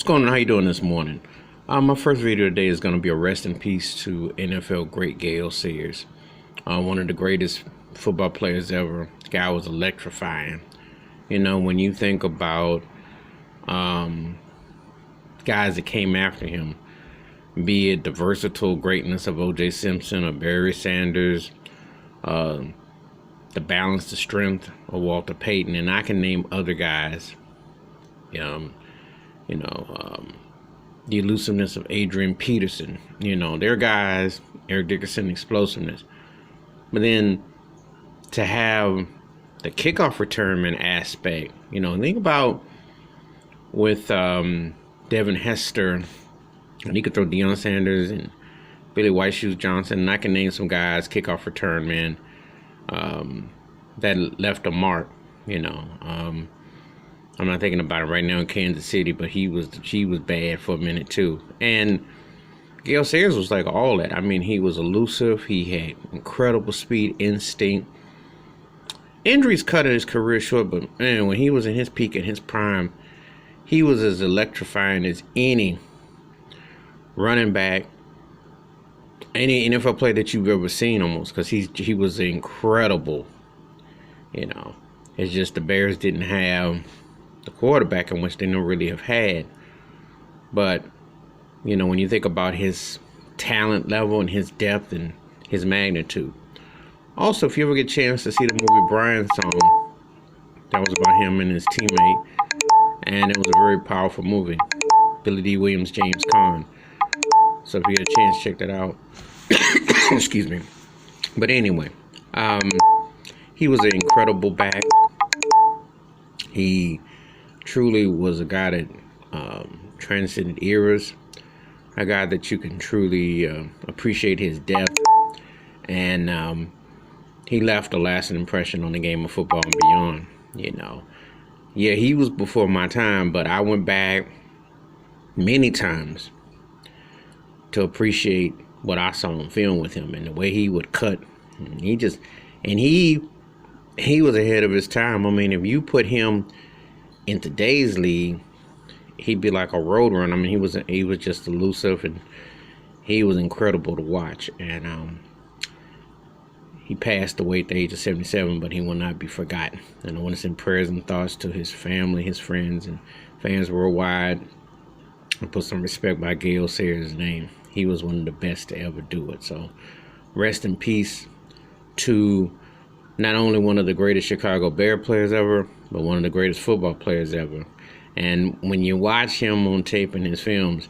going on? How you doing this morning? My first video today is going to be a rest in peace to NFL great Gayle Sayers, one of the greatest football players ever. The guy was electrifying. You know, when you think about guys that came after him, be it the versatile greatness of O.J. Simpson or Barry Sanders, the balance, the strength of Walter Payton, and I can name other guys. The elusiveness of Adrian Peterson. They're guys, Eric Dickerson, explosiveness. But then to have the kickoff returnment aspect, think about with Devin Hester, and he could throw Deion Sanders and Billy White Shoes Johnson, and I can name some guys, kickoff return man, that left a mark. I'm not thinking about it right now in Kansas City, but she was bad for a minute too. And Gayle Sayers was like all that. I mean, he was elusive. He had incredible speed, instinct. Injuries cut his career short, but man, when he was in his peak and his prime, he was as electrifying as any running back, any NFL player that you've ever seen almost, because he was incredible. It's just the Bears didn't have the quarterback in which they don't really have had. But when you think about his talent level and his depth and his magnitude. Also, if you ever get a chance to see the movie Brian Song, that was about him and his teammate, and it was a very powerful movie. Billy D. Williams, James Caan. So if you get a chance, check that out. Excuse me. But anyway, he was an incredible back. He truly was a guy that transcended eras, a guy that you can truly appreciate his depth, and he left a lasting impression on the game of football and beyond. Yeah, he was before my time, but I went back many times to appreciate what I saw on film with him and the way he would cut. He was ahead of his time. I mean, if you put him in today's league, he'd be like a road runner. I mean, he was just elusive, and he was incredible to watch. And he passed away at the age of 77, but he will not be forgotten. And I want to send prayers and thoughts to his family, his friends, and fans worldwide, and put some respect by Gayle Sayers' name. He was one of the best to ever do it. So rest in peace to not only one of the greatest Chicago Bear players ever, but one of the greatest football players ever. And when you watch him on tape in his films,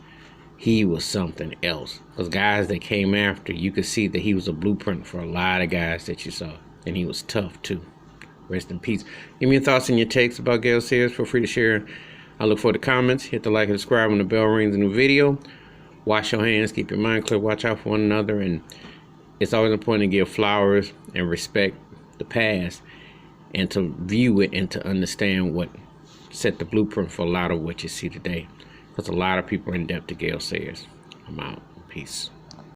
he was something else. Those guys that came after, you could see that he was a blueprint for a lot of guys that you saw. And he was tough, too. Rest in peace. Give me your thoughts and your takes about Gayle Sayers. Feel free to share. I look for the comments. Hit the like and subscribe when the bell rings in the video. Wash your hands. Keep your mind clear. Watch out for one another. And it's always important to give flowers and respect the past, and to view it and to understand what set the blueprint for a lot of what you see today. Because a lot of people are in debt to Gayle Sayers. I'm out. Peace.